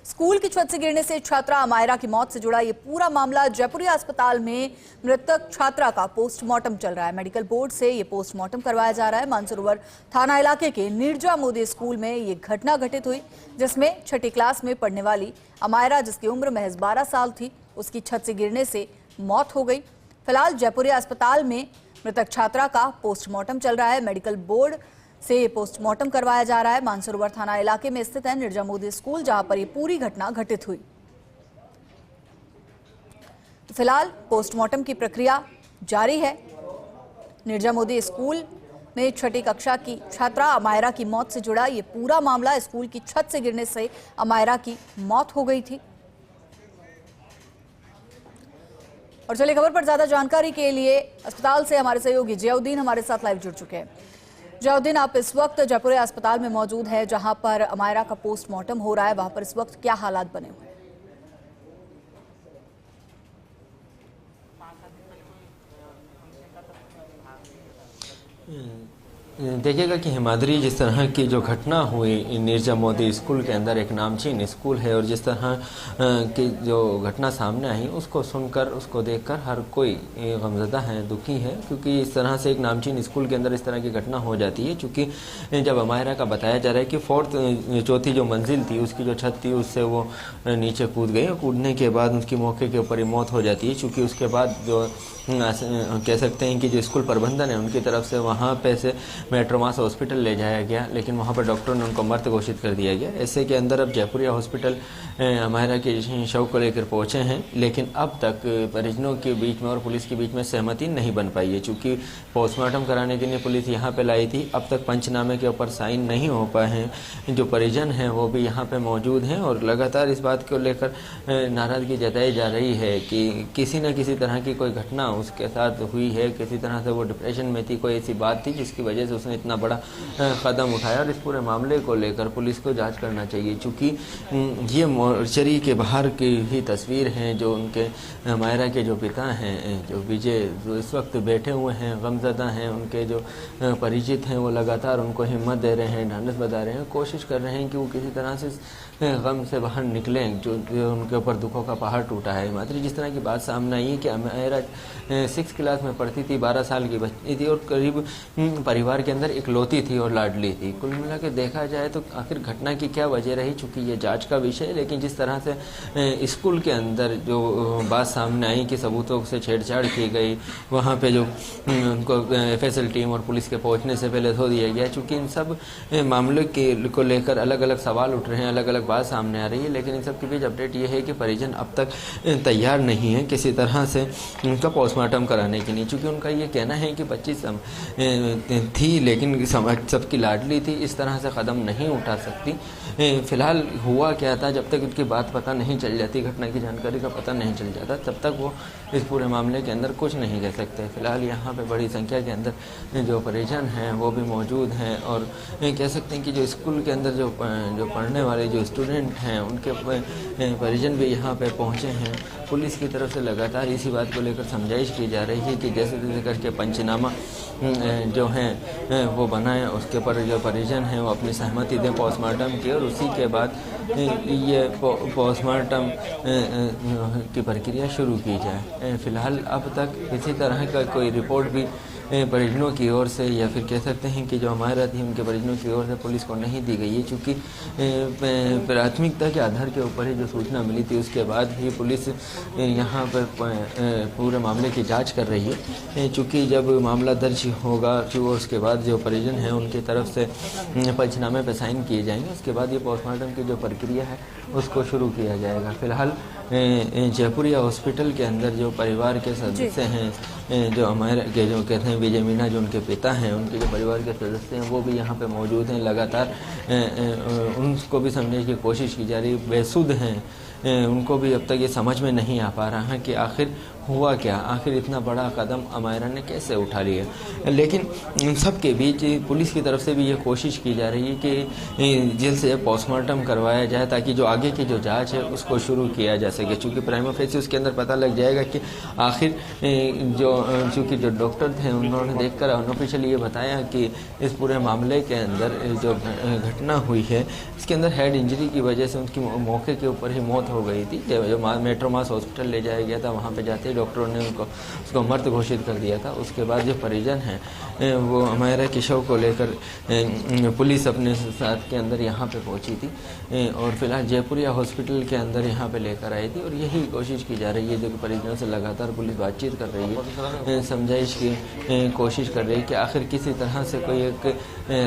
School की छत से गिरने से छात्रा अमायरा की मौत से जुड़ा ये पूरा मामला जयपुरिया अस्पताल में मृतक छात्रा का पोस्टमार्टम चल रहा है। मेडिकल बोर्ड से ये पोस्टमार्टम करवाया जा रहा है। मानसरोवर थाना इलाके के नीरजा मोदी स्कूल में ये घटना घटित हुई, जिसमें छठी क्लास में पढ़ने वाली अमायरा, जिसकी उम्र महज 12 साल थी, उसकी छत से गिरने से मौत हो गई। फिलहाल जयपुरिया अस्पताल में मृतक छात्रा का पोस्टमार्टम चल रहा है। मेडिकल बोर्ड से ये पोस्टमार्टम करवाया जा रहा है। मानसरोवर थाना इलाके में स्थित है नीरजा मोदी स्कूल, जहां पर ये पूरी घटना घटित हुई। तो फिलहाल पोस्टमार्टम की प्रक्रिया जारी है। नीरजा मोदी स्कूल में छठी कक्षा की छात्रा अमायरा की मौत से जुड़ा ये पूरा मामला, स्कूल की छत से गिरने से अमायरा की मौत हो गई थी। और चलिए खबर पर ज्यादा जानकारी के लिए अस्पताल से हमारे सहयोगी जियाउद्दीन हमारे साथ लाइव जुड़ चुके हैं। जियाउद्दीन, आप इस वक्त जयपुरिया अस्पताल में मौजूद है, जहां पर अमायरा का पोस्टमार्टम हो रहा है। वहां पर इस वक्त क्या हालात बने हुए हैं? देखिएगा कि हिमाद्री, जिस तरह की जो घटना हुई नीरजा मोदी स्कूल के अंदर, एक नामचीन स्कूल है, और जिस तरह की जो घटना सामने आई उसको सुनकर, उसको देखकर हर कोई गमज़दा है, दुखी है, क्योंकि इस तरह से एक नामचीन स्कूल के अंदर इस तरह की घटना हो जाती है। चूँकि जब अमायरा का बताया जा रहा है कि चौथी जो मंजिल थी, उसकी जो छत थी, उससे वो नीचे कूद गई, और कूदने के बाद उसकी मौके के ऊपर ही मौत हो जाती है। चूँकि उसके बाद जो कह सकते हैं कि जो स्कूल प्रबंधन है, उनकी तरफ से वहाँ पे से मेट्रोमास हॉस्पिटल ले जाया गया, लेकिन वहाँ पर डॉक्टरों ने उनको मृत घोषित कर दिया गया। ऐसे के अंदर अब जयपुरिया हॉस्पिटल अमायरा के शव को लेकर पहुँचे हैं, लेकिन अब तक परिजनों के बीच में और पुलिस के बीच में सहमति नहीं बन पाई है। चूँकि पोस्टमार्टम कराने के लिए पुलिस यहाँ पर लाई थी, अब तक पंचनामे के ऊपर साइन नहीं हो पाए हैं। जो परिजन हैं वो भी यहाँ पर मौजूद हैं, और लगातार इस बात को लेकर नाराज़गी जताई जा रही है कि किसी न किसी तरह की कोई घटना उसके साथ हुई है, किसी तरह से वो डिप्रेशन में थी, कोई ऐसी बात थी जिसकी वजह से उसने इतना बड़ा कदम उठाया। और इस पूरे मामले को लेकर पुलिस को जांच करना चाहिए, क्योंकि ये मोर्चरी के बाहर की ही तस्वीर हैं। जो उनके अमायरा के जो पिता हैं, जो विजय, जो इस वक्त बैठे हुए हैं, गमज़दा हैं, उनके जो परिचित हैं, वो लगातार उनको हिम्मत दे रहे हैं, ढांढस बता रहे हैं, कोशिश कर रहे हैं कि वो किसी तरह से गम से बाहर निकलें, जो उनके ऊपर दुखों का पहाड़ टूटा है। मात्र जिस तरह की बात सामने आई है कि अमायरा 6 क्लास में पढ़ती थी, 12 साल की बच्ची थी, और करीब परिवार के अंदर इकलौती थी और लाडली थी। कुल मिला के देखा जाए तो आखिर घटना की क्या वजह रही, चूँकि ये जांच का विषय है, लेकिन जिस तरह से स्कूल के अंदर जो बात सामने आई कि सबूतों से छेड़छाड़ की गई, वहाँ पे जो उनको FSL टीम और पुलिस के पहुँचने से पहले धो दिया गया। चूँकि इन सब मामलों को लेकर अलग अलग सवाल उठ रहे हैं, अलग अलग बात सामने आ रही है, लेकिन इन सब के बीच अपडेट ये है कि परिजन अब तक तैयार नहीं है किसी तरह से उनका पोस्टमार्टम कराने के लिए। चूँकि उनका ये कहना है कि बच्ची थी, लेकिन समाज सबकी लाडली थी, इस तरह से कदम नहीं उठा सकती। फ़िलहाल हुआ क्या था, जब तक उनकी बात पता नहीं चल जाती, घटना की जानकारी का पता नहीं चल जाता, तब तक वो इस पूरे मामले के अंदर कुछ नहीं कह सकते। फ़िलहाल यहाँ पे बड़ी संख्या के अंदर जो परिजन हैं वो भी मौजूद हैं, और कह सकते हैं कि जो स्कूल के अंदर जो पढ़ने वाले जो स्टूडेंट हैं, उनके परिजन भी यहाँ पे पहुँचे हैं। पुलिस की तरफ से लगातार इसी बात को लेकर समझाइश की जा रही है कि जैसे तैसे करके पंचनामा जो हैं वो बनाएं, उसके ऊपर जो परिजन हैं वो अपनी सहमति दें पोस्टमार्टम की, और उसी के बाद ये पोस्टमार्टम की प्रक्रिया शुरू की जाए। फ़िलहाल अब तक किसी तरह का कोई रिपोर्ट भी परिजनों की ओर से, या फिर कह सकते हैं कि जो अमायरा थी उनके परिजनों की ओर से पुलिस को नहीं दी गई है। चूँकि प्राथमिकता के आधार के ऊपर ही जो सूचना मिली थी, उसके बाद ही पुलिस यहाँ पर पूरे मामले की जांच कर रही है। चूँकि जब मामला दर्ज होगा, फिर उसके बाद जो परिजन हैं उनकी तरफ से पंचनामे पर साइन किए जाएंगे, उसके बाद ये पोस्टमार्टम की जो प्रक्रिया है उसको शुरू किया जाएगा। फ़िलहाल जयपुरिया हॉस्पिटल के अंदर जो परिवार के सदस्य हैं, जो अमायरा के जो कहते हैं विजय मीना, जो उनके पिता हैं, उनके जो परिवार के सदस्य हैं, वो भी यहाँ पे मौजूद हैं। लगातार उनको भी समझने की कोशिश की जा रही है। बेसुध हैं, उनको भी अब तक ये समझ में नहीं आ पा रहा है कि आखिर हुआ क्या, आखिर इतना बड़ा कदम अमायरा ने कैसे उठा लिया। लेकिन इन सब के बीच पुलिस की तरफ से भी ये कोशिश की जा रही है कि जल्द से पोस्टमार्टम करवाया जाए ताकि जो आगे की जो जांच है उसको शुरू किया जा सके, चूँकि प्राइमा फेसी उसके अंदर पता लग जाएगा कि आखिर चूँकि जो डॉक्टर थे उन्होंने देखकर अनऑफिशियली ये बताया कि इस पूरे मामले के अंदर जो घटना हुई है इसके अंदर हेड इंजरी की वजह से उनकी मौके के ऊपर ही मौत हो गई थी। जो मेट्रो मास हॉस्पिटल ले जाया गया था वहाँ पे जाते ही डॉक्टरों ने उसको मृत घोषित कर दिया था। उसके बाद जो परिजन हैं वो अमायरा के शव को लेकर पुलिस अपने साथ के अंदर यहाँ पे पहुँची थी और फिलहाल जयपुरिया हॉस्पिटल के अंदर यहाँ पे लेकर आई थी और यही कोशिश की जा रही है। जो परिजनों से लगातार पुलिस बातचीत कर रही है, समझाइश की कोशिश कर रही है कि आखिर किसी तरह से कोई एक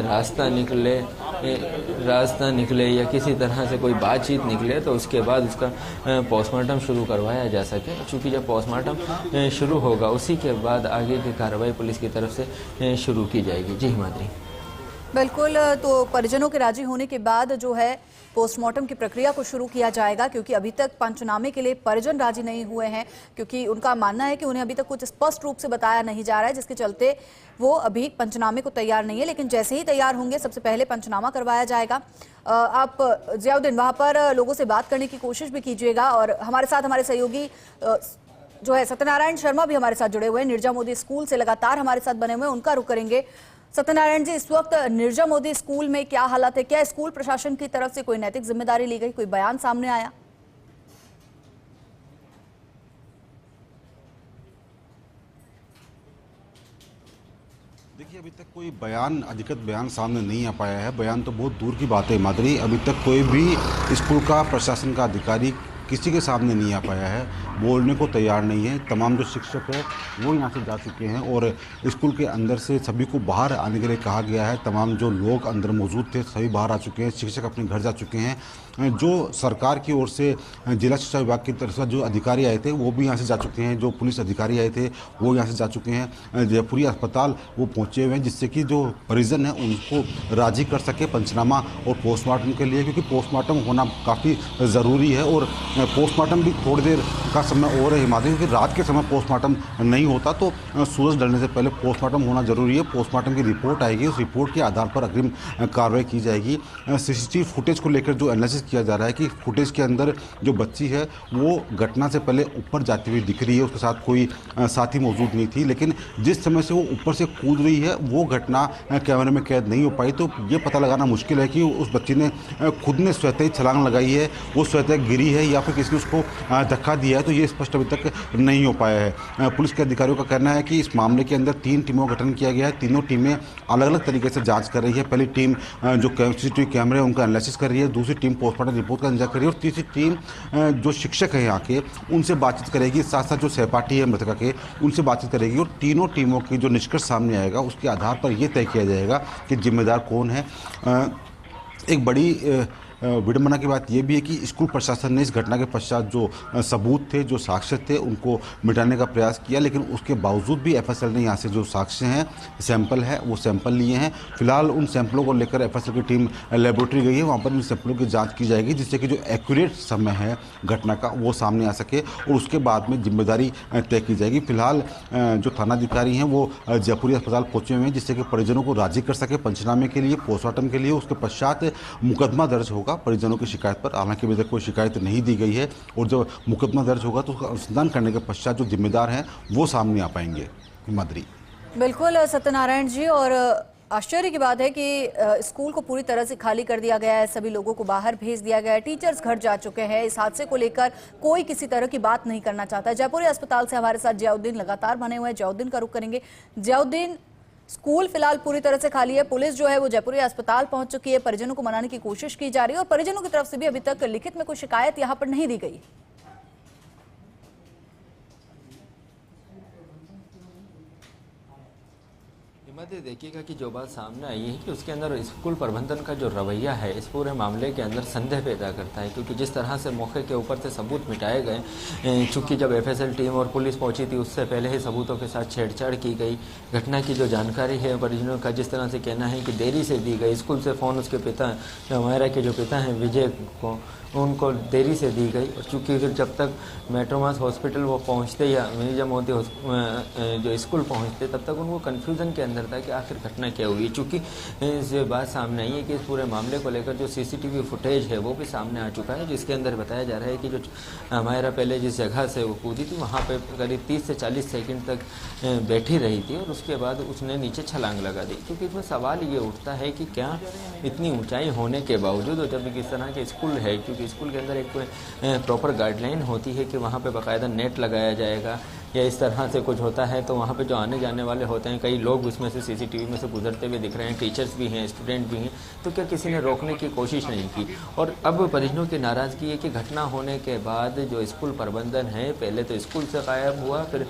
रास्ता निकले या किसी तरह से कोई बातचीत निकले तो उसके बाद उसका पोस्टमार्टम शुरू करवाया जा सके। चूँकि जब पोस्टमार्टम शुरू होगा उसी के बाद आगे की कार्रवाई पुलिस की तरफ से शुरू की जाएगी। जी हिमाद्री। बिल्कुल, तो परिजनों के राजी होने के बाद जो है पोस्टमार्टम की प्रक्रिया को शुरू किया जाएगा, क्योंकि अभी तक पंचनामे के लिए परिजन राजी नहीं हुए हैं, क्योंकि उनका मानना है कि उन्हें अभी तक कुछ स्पष्ट रूप से बताया नहीं जा रहा है, जिसके चलते वो अभी पंचनामे को तैयार नहीं है। लेकिन जैसे ही तैयार होंगे सबसे पहले पंचनामा करवाया जाएगा। आप जियाउद्दीन वहाँ पर लोगों से बात करने की कोशिश भी कीजिएगा और हमारे साथ हमारे सहयोगी जो है सत्यनारायण शर्मा भी हमारे साथ जुड़े हुए हैं, निर्जा मोदी स्कूल से लगातार हमारे साथ बने हुए हैं, उनका रुख करेंगे। सत्यनारायण जी, इस वक्त निर्जा मोदी स्कूल में क्या हालात है? क्या स्कूल प्रशासन की तरफ से कोई नैतिक जिम्मेदारी ली गई, कोई बयान सामने आया? देखिए, अभी तक कोई बयान, अधिकृत बयान सामने नहीं आ पाया है। बयान तो बहुत दूर की बात है माधुरी, अभी तक कोई भी स्कूल का प्रशासन का अधिकारी किसी के सामने नहीं आ पाया है, बोलने को तैयार नहीं है। तमाम जो शिक्षक है वो यहाँ से जा चुके हैं और स्कूल के अंदर से सभी को बाहर आने के लिए कहा गया है। तमाम जो लोग अंदर मौजूद थे सभी बाहर आ चुके हैं, शिक्षक अपने घर जा चुके हैं। जो सरकार की ओर से जिला शिक्षा विभाग की तरफ से जो अधिकारी आए थे वो भी यहाँ से जा चुके हैं, जो पुलिस अधिकारी आए थे वो यहाँ से जा चुके हैं। जयपुरी अस्पताल वो पहुँचे हुए हैं, जिससे कि जो परिजन है उनको राजी कर सके पंचनामा और पोस्टमार्टम के लिए, क्योंकि पोस्टमार्टम होना काफ़ी ज़रूरी है। और पोस्टमार्टम भी थोड़ी देर का समय और है हिमाद्री, क्योंकि रात के समय पोस्टमार्टम नहीं होता तो सूरज ढलने से पहले पोस्टमार्टम होना ज़रूरी है। पोस्टमार्टम की रिपोर्ट आएगी, उस रिपोर्ट के आधार पर अग्रिम कार्रवाई की जाएगी। सीसीटीवी फुटेज को लेकर जो एनालिसिस किया जा रहा है कि फुटेज के अंदर जो बच्ची है वो घटना से पहले ऊपर जाती हुई दिख रही है, उसके साथ कोई साथी मौजूद नहीं थी, लेकिन जिस समय से वो ऊपर से कूद रही है वो घटना कैमरे में कैद नहीं हो पाई। तो ये पता लगाना मुश्किल है कि उस बच्ची ने खुद ने स्वतः ही छलांग लगाई है, वो स्वतः गिरी है या फिर किसी ने उसको धक्का दिया है, तो ये स्पष्ट अभी तक नहीं हो पाया है। पुलिस के अधिकारियों का कहना है कि इस मामले के अंदर 3 टीमों का गठन किया गया है। तीनों टीमें अलग अलग तरीके से जांच कर रही है। पहली टीम जो सीसीटीवी कैमरे हैं उनका एनालिसिस कर रही है, दूसरी टीम पोस्टमार्टम रिपोर्ट का इंतजार कर रही है और तीसरी टीम जो शिक्षक है यहाँ के उनसे बातचीत करेगी, साथ साथ जो सहपाठी है मृतका के उनसे बातचीत करेगी और तीनों टीमों की जो निष्कर्ष सामने आएगा उसके आधार पर यह तय किया जाएगा कि जिम्मेदार कौन है। एक बड़ी विडंबना की बात यह भी है कि स्कूल प्रशासन ने इस घटना के पश्चात जो सबूत थे, जो साक्ष्य थे, उनको मिटाने का प्रयास किया, लेकिन उसके बावजूद भी एफएसएल ने यहाँ से जो साक्ष्य हैं, सैंपल है, वो सैंपल लिए हैं। फिलहाल उन सैंपलों को लेकर एफएसएल की टीम लेबोरेटरी गई है, वहाँ पर इन सैंपलों की जांच की जाएगी, जिससे कि जो एक्यूरेट समय है घटना का वो सामने आ सके और उसके बाद में जिम्मेदारी तय की जाएगी। फिलहाल जो थानाधिकारी हैं वो जयपुरी अस्पताल पहुँचे हुए हैं, जिससे कि परिजनों को राजी कर सके पंचनामे के लिए, पोस्टमार्टम के लिए। उसके पश्चात मुकदमा दर्ज होगा परिजनों की शिकायत पर। हालांकि अभी तक कोई शिकायत नहीं दी गई है और जब मुकदमा दर्ज होगा तो उसका अनुसंधान करने के पश्चात जो जिम्मेदार हैं वो सामने आ पाएंगे। हिमाद्री। बिल्कुल सत्यनारायण जी, और आश्चर्य की बात है कि स्कूल को पूरी तरह से खाली कर दिया गया है, सभी लोगों को बाहर भेज दिया गया है, टीचर्स घर जा चुके हैं। इस हादसे को लेकर कोई किसी तरह की बात नहीं करना चाहता है। जयपुरी अस्पताल से हमारे साथ जियाउद्दीन लगातार बने हुए हैं, जियाउद्दीन का रुख करेंगे। जियाउद्दीन, स्कूल फिलहाल पूरी तरह से खाली है, पुलिस जो है वो जयपुरी अस्पताल पहुंच चुकी है, परिजनों को मनाने की कोशिश की जा रही है और परिजनों की तरफ से भी अभी तक लिखित में कोई शिकायत यहां पर नहीं दी गई। हिम्मत देखिएगा कि जो बात सामने आई है कि उसके अंदर स्कूल प्रबंधन का जो रवैया है इस पूरे मामले के अंदर संदेह पैदा करता है, क्योंकि जिस तरह से मौके के ऊपर से सबूत मिटाए गए, चूँकि जब एफएसएल टीम और पुलिस पहुंची थी उससे पहले ही सबूतों के साथ छेड़छाड़ की गई। घटना की जो जानकारी है परिजनों का जिस तरह से कहना है कि देरी से दी गई, स्कूल से फ़ोन उसके पिता अमायरा के जो पिता हैं विजय को उनको देरी से दी गई। और चूँकि फिर जब तक मेट्रोमास हॉस्पिटल वो पहुँचते या मिर्जा मोदी जो स्कूल पहुँचते तब तक उनको कन्फ्यूज़न के अंदर था कि आखिर घटना क्या हुई। चूँकि इस बात सामने आई है कि इस पूरे मामले को लेकर जो सीसीटीवी फुटेज है वो भी सामने आ चुका है, जिसके अंदर बताया जा रहा है कि जो हमारा पहले जिस जगह से वो कूदी थी वहाँ पे करीब 30 से 40 सेकंड तक बैठी रही थी और उसके बाद उसने नीचे छलांग लगा दी। क्योंकि इसमें सवाल ये उठता है कि क्या इतनी ऊंचाई होने के बावजूद और जब इस तरह के स्कूल है, क्योंकि स्कूल के अंदर एक प्रॉपर गाइडलाइन होती है कि वहाँ पे बाकायदा नेट लगाया जाएगा या इस तरह से कुछ होता है, तो वहाँ पे जो आने जाने वाले होते हैं कई लोग उसमें से सीसीटीवी में से गुजरते हुए दिख रहे हैं, टीचर्स भी हैं, स्टूडेंट भी हैं, तो क्या किसी ने रोकने की कोशिश नहीं की। और अब परिजनों की नाराज़गी है कि घटना होने के बाद जो स्कूल प्रबंधन है पहले तो स्कूल से गायब हुआ, फिर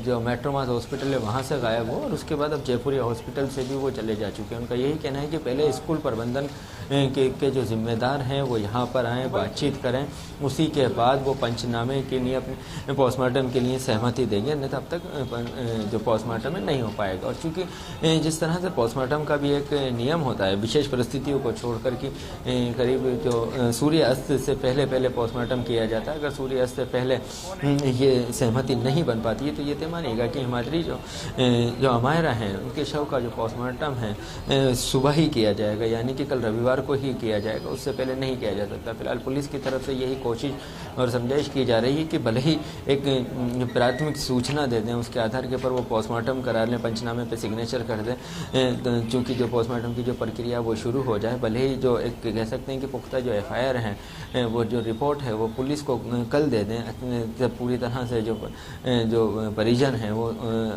जो मेट्रोमास हॉस्पिटल है वहाँ से गायब हुआ और उसके बाद अब जयपुरिया हॉस्पिटल से भी वो चले जा चुके हैं। उनका यही कहना है कि पहले स्कूल प्रबंधन के जो जिम्मेदार हैं वो यहाँ पर आएँ, बातचीत करें, उसी के बाद वो पंचनामे के लिए अपने पोस्टमार्टम के लिए सहमति देंगे, नहीं तब तक जो पोस्टमार्टम है नहीं हो पाएगा। और चूँकि जिस तरह से पोस्टमार्टम का भी एक नियम होता है विशेष परिस्थितियों को छोड़कर कि करीब जो सूर्य अस्त से पहले पोस्टमार्टम किया जाता है, अगर सूर्य अस्त से पहले ये सहमति नहीं बन पाती है तो ये तय मानिएगा कि हिमाद्री जो अमायरा हैं उनके शव का जो पोस्टमार्टम है सुबह ही किया जाएगा, यानी कि कल रविवार को ही किया जाएगा, उससे पहले नहीं किया जा सकता। फिलहाल पुलिस की तरफ से यही कोशिश और समझाइश की जा रही है कि भले ही एक प्राथमिक सूचना दे दें, उसके आधार के ऊपर वो पोस्टमार्टम करा लें, पंचनामे पे सिग्नेचर कर दें, चूँकि जो पोस्टमार्टम की जो प्रक्रिया वो शुरू हो जाए, भले ही जो एक कह सकते हैं कि पुख्ता जो एफआईआर हैं वो जो रिपोर्ट है वो पुलिस को कल दे दें, जब पूरी तरह से जो परिजन हैं वो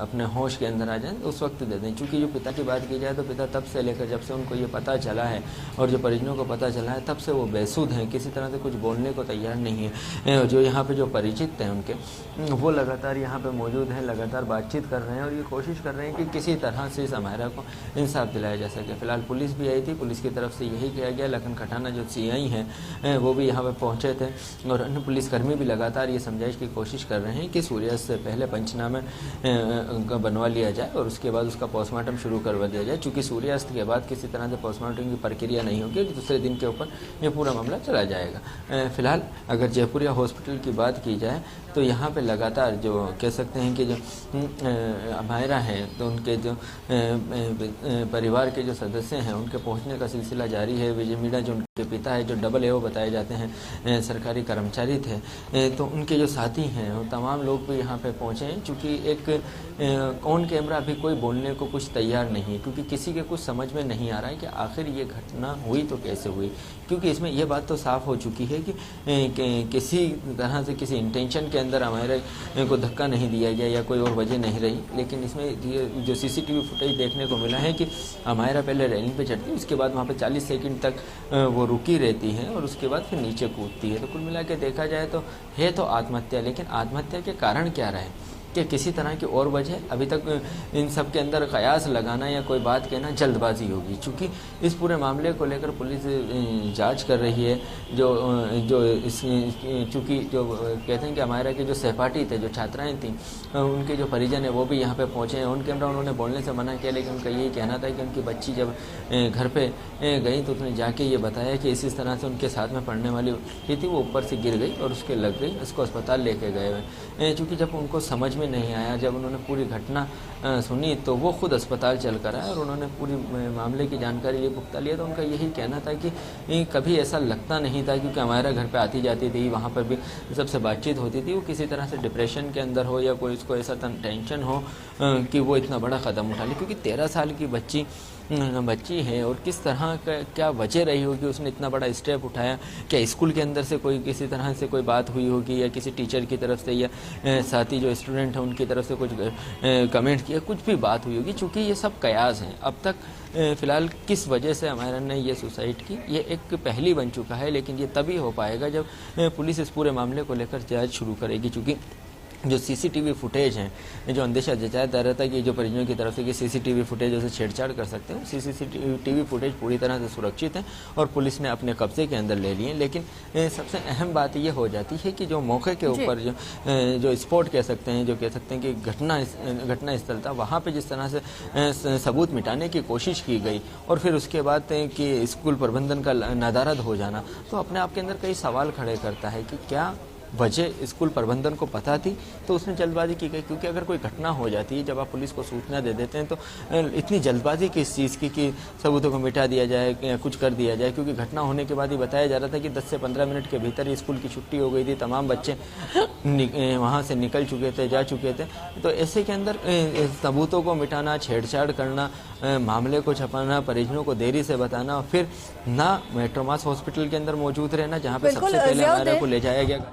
अपने होश के अंदर आ जाएं उस वक्त दे दें। चूँकि जो पिता की बात की जाए तो पिता तब से लेकर जब से उनको ये पता चला है और जो परिजनों को पता चला है तब से वो बेसुध हैं, किसी तरह से कुछ बोलने को तैयार नहीं है। जो यहाँ पे जो परिचित हैं उनके वो लगातार यहाँ पे मौजूद हैं, लगातार बातचीत कर रहे हैं और ये कोशिश कर रहे हैं कि किसी तरह से इस अमायरा को इंसाफ दिलाया जा सके। फिलहाल पुलिस भी आई थी, पुलिस की तरफ से यही किया गया। लखन खटाना जो सीआई हैं वो भी यहाँ पर पहुँचे थे और अन्य पुलिसकर्मी भी लगातार ये समझाइश की कोशिश कर रहे हैं कि सूर्यास्त से पहले पंचनामे बनवा लिया जाए और उसके बाद उसका पोस्टमार्टम शुरू करवा दिया जाए। चूँकि सूर्यास्त के बाद किसी तरह से पोस्टमार्टम की प्रक्रिया नहीं होगी, दूसरे दिन के ऊपर ये पूरा मामला चला जाएगा। फिलहाल अगर जयपुरिया हॉस्पिटल की बात की जाए तो यहाँ पे लगातार जो कह सकते हैं कि जो अमायरा हैं तो उनके जो परिवार के जो सदस्य हैं उनके पहुँचने का सिलसिला जारी है। विजय मीणा जो उनके पिता है, जो डबल एओ बताए जाते हैं, सरकारी कर्मचारी थे, तो उनके जो साथी हैं वो तमाम लोग भी यहाँ पे पहुँचे हैं। चूँकि एक ऑन कैमरा अभी कोई बोलने को कुछ तैयार नहीं है, क्योंकि किसी के कुछ समझ में नहीं आ रहा है कि आखिर ये घटना हुई तो कैसे हुई, क्योंकि इसमें यह बात तो साफ़ हो चुकी है कि किसी तरह से किसी इंटेंशन के अंदर हमारे को धक्का नहीं दिया गया या कोई और वजह नहीं रही। लेकिन इसमें जो सीसीटीवी फुटेज देखने को मिला है कि हमारा पहले रेलिंग पे चढ़ती है, उसके बाद वहाँ पे 40 सेकंड तक वो रुकी रहती है और उसके बाद फिर नीचे कूदती है। तो कुल मिला के देखा जाए तो है तो आत्महत्या, लेकिन आत्महत्या के कारण क्या रहे, कि किसी तरह की और वजह अभी तक इन सब के अंदर कयास लगाना या कोई बात कहना जल्दबाजी होगी। चूँकि इस पूरे मामले को लेकर पुलिस जांच कर रही है। चूँकि जो कहते हैं कि हमारे के जो सहपाठी थे, जो छात्राएं थीं, उनके जो परिजन है वो भी यहाँ पे पहुँचे हैं। उन कैमरा उन्होंने बोलने से मना किया, लेकिन उनका यही कहना था कि उनकी बच्ची जब घर पे गई तो उसने जाके ये बताया कि इस तरह से उनके साथ में पढ़ने वाली थी, वो ऊपर से गिर गई और उसके लग गई, उसको अस्पताल लेके गए हुए। चूँकि जब उनको समझ में नहीं आया, जब उन्होंने पूरी घटना सुनी तो वो खुद अस्पताल चल कर आए और उन्होंने पूरी मामले की जानकारी लिए पुख्ता लिया। तो उनका यही कहना था कि कभी ऐसा लगता नहीं था, क्योंकि हमारा घर पे आती जाती थी, वहाँ पर भी सबसे बातचीत होती थी, वो किसी तरह से डिप्रेशन के अंदर हो या कोई उसको ऐसा टेंशन हो कि वो इतना बड़ा कदम उठा ले। क्योंकि 13 साल की बच्ची है और किस तरह का क्या वजह रही होगी उसने इतना बड़ा स्टेप उठाया। क्या स्कूल के अंदर से कोई किसी तरह से कोई बात हुई होगी या किसी टीचर की तरफ से या साथी जो स्टूडेंट हैं उनकी तरफ से कुछ कमेंट किया, कुछ भी बात हुई होगी। चूँकि ये सब कयास हैं। अब तक फ़िलहाल किस वजह से हमारा ने ये सुसाइड की, ये एक पहली बन चुका है, लेकिन ये तभी हो पाएगा जब पुलिस इस पूरे मामले को लेकर जांच शुरू करेगी। चूँकि जो सीसीटीवी फुटेज हैं, जो अंदेशा जताया जा रहा था कि जो परिजनों की तरफ से कि सीसीटीवी फुटेज उसे छेड़छाड़ कर सकते हैं, सीसीटीवी फुटेज पूरी तरह से सुरक्षित है और पुलिस ने अपने कब्जे के अंदर ले लिए। लेकिन सबसे अहम बात ये हो जाती है कि जो मौके के ऊपर जो स्पॉट कह सकते हैं, जो कह सकते हैं कि घटना स्थल था, वहाँ पर जिस तरह से सबूत मिटाने की कोशिश की गई और फिर उसके बाद कि स्कूल प्रबंधन का नदारद हो जाना, तो अपने आप के अंदर कई सवाल खड़े करता है कि क्या वजह स्कूल प्रबंधन को पता थी तो उसने जल्दबाजी की गई। क्योंकि अगर कोई घटना हो जाती है, जब आप पुलिस को सूचना दे देते हैं, तो इतनी जल्दबाजी किस चीज़ की कि सबूतों को मिटा दिया जाए या कुछ कर दिया जाए। क्योंकि घटना होने के बाद ही बताया जा रहा था कि 10 से 15 मिनट के भीतर ही स्कूल की छुट्टी हो गई थी, तमाम बच्चे वहाँ से निकल चुके थे, जा चुके थे। तो ऐसे के अंदर सबूतों को मिटाना, छेड़छाड़ करना, मामले को छपाना, परिजनों को देरी से बताना, फिर ना मेट्रोमास हॉस्पिटल के अंदर मौजूद रहना जहाँ पे सबसे पहले हमारे को ले जाया गया।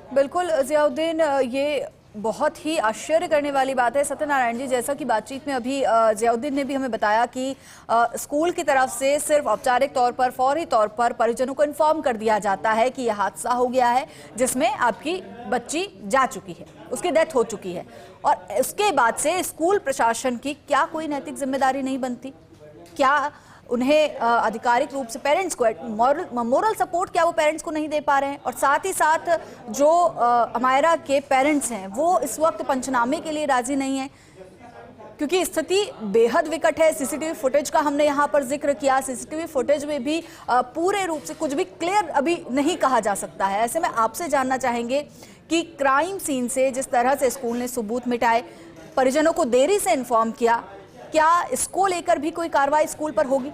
बिल्कुल ज़ियाउद्दीन, ये बहुत ही आश्चर्य करने वाली बात है। सत्यनारायण जी, जैसा कि बातचीत में अभी ज़ियाउद्दीन ने भी हमें बताया कि स्कूल की तरफ से सिर्फ औपचारिक तौर पर, फौरी तौर पर परिजनों को इन्फॉर्म कर दिया जाता है कि यह हादसा हो गया है जिसमें आपकी बच्ची जा चुकी है, उसकी डेथ हो चुकी है, और उसके बाद से स्कूल प्रशासन की क्या कोई नैतिक जिम्मेदारी नहीं बनती? क्या उन्हें आधिकारिक रूप से पेरेंट्स को मोरल सपोर्ट क्या वो पेरेंट्स को नहीं दे पा रहे हैं? और साथ ही साथ जो अमायरा के पेरेंट्स हैं वो इस वक्त पंचनामे के लिए राजी नहीं है, क्योंकि स्थिति बेहद विकट है। सीसीटीवी फुटेज का हमने यहाँ पर जिक्र किया, सीसीटीवी फुटेज में भी पूरे रूप से कुछ भी क्लियर अभी नहीं कहा जा सकता है। ऐसे में आपसे जानना चाहेंगे कि क्राइम सीन से जिस तरह से स्कूल ने सबूत मिटाए, परिजनों को देरी से इन्फॉर्म किया, क्या इसको लेकर भी कोई कार्रवाई स्कूल पर होगी?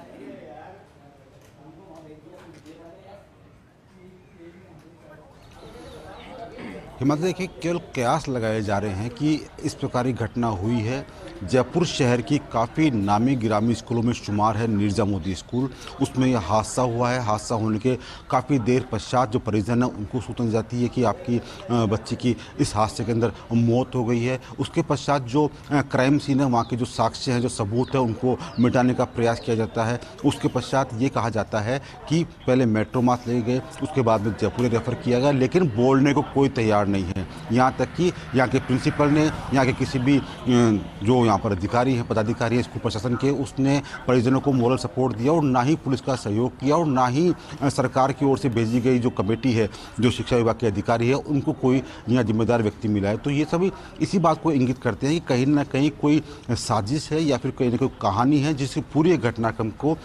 हिमाचल देखिए, केवल कयास लगाए जा रहे हैं कि इस प्रकार की घटना हुई है। जयपुर शहर की काफ़ी नामी गिरामी स्कूलों में शुमार है नीरजा मोदी स्कूल। उसमें यह हादसा हुआ है। हादसा होने के काफ़ी देर पश्चात जो परिजन है उनको सूचना दी जाती है कि आपकी बच्ची की इस हादसे के अंदर मौत हो गई है। उसके पश्चात जो क्राइम सीन है, वहाँ के जो साक्ष्य हैं, जो सबूत है, उनको मिटाने का प्रयास किया जाता है। उसके पश्चात ये कहा जाता है कि पहले मेट्रोमास ले गए, उसके बाद में जयपुर रेफर किया गया, लेकिन बोलने को कोई तैयार नहीं है। यहाँ तक कि यहाँ के प्रिंसिपल ने, यहाँ के किसी भी जो यहाँ पर अधिकारी हैं, पदाधिकारी हैं स्कूल प्रशासन के, उसने परिजनों को मोरल सपोर्ट दिया और ना ही पुलिस का सहयोग किया और ना ही सरकार की ओर से भेजी गई जो कमेटी है, जो शिक्षा विभाग के अधिकारी है, उनको कोई यहाँ जिम्मेदार व्यक्ति मिला है। तो ये सभी इसी बात को इंगित करते हैं कि कहीं ना कहीं कोई साजिश है या फिर कहीं ना कोई कहानी है जिससे पूरे घटनाक्रम को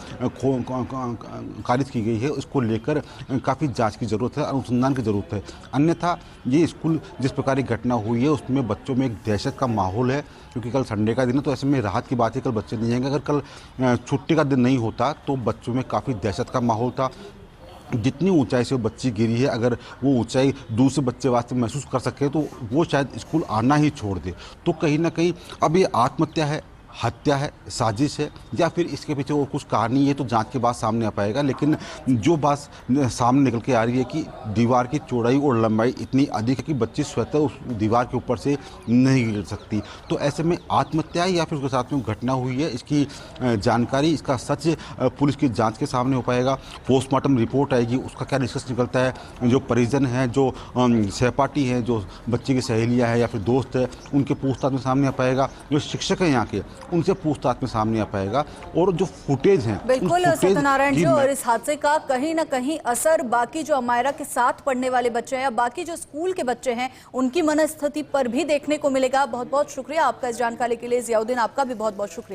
खारिज की गई है। उसको लेकर काफ़ी जाँच की ज़रूरत है, अनुसंधान की ज़रूरत है। अन्यथा ये स्कूल जिस प्रकार की घटना हुई है उसमें बच्चों में एक दहशत का माहौल है, क्योंकि कल संडे का दिन है, तो ऐसे में राहत की बात है, कल बच्चे नहीं आएंगे। अगर कल छुट्टी का दिन नहीं होता तो बच्चों में काफ़ी दहशत का माहौल था। जितनी ऊंचाई से वो बच्ची गिरी है, अगर वो ऊंचाई दूसरे बच्चे वास्ते महसूस कर सके तो वो शायद स्कूल आना ही छोड़ दे। तो कहीं ना कहीं अब ये आत्महत्या है, हत्या है, साजिश है, या फिर इसके पीछे और कुछ कहानी है, तो जांच के बाद सामने आ पाएगा। लेकिन जो बात सामने निकल के आ रही है कि दीवार की चौड़ाई और लंबाई इतनी अधिक है कि बच्ची स्वतः उस दीवार के ऊपर से नहीं गिर सकती। तो ऐसे में आत्महत्या या फिर उसके साथ में घटना हुई है, इसकी जानकारी, इसका सच पुलिस की जाँच के सामने हो पाएगा। पोस्टमार्टम रिपोर्ट आएगी, उसका क्या निष्कर्ष निकलता है। जो परिजन हैं, जो सहपाठी हैं, जो बच्ची की सहेलियाँ हैं या फिर दोस्त है, उनके पूछताछ में सामने आ पाएगा। जो शिक्षक हैं यहाँ के, उनसे पूछताछ में सामने आ पाएगा। और जो फुटेज हैं, बिल्कुल सत्यनारायण जी, और इस हादसे का कहीं ना कहीं असर बाकी जो अमायरा के साथ पढ़ने वाले बच्चे हैं या बाकी जो स्कूल के बच्चे हैं उनकी मनस्थिति पर भी देखने को मिलेगा। बहुत बहुत शुक्रिया आपका इस जानकारी के लिए ज़ियाउद्दीन, आपका भी बहुत बहुत शुक्रिया।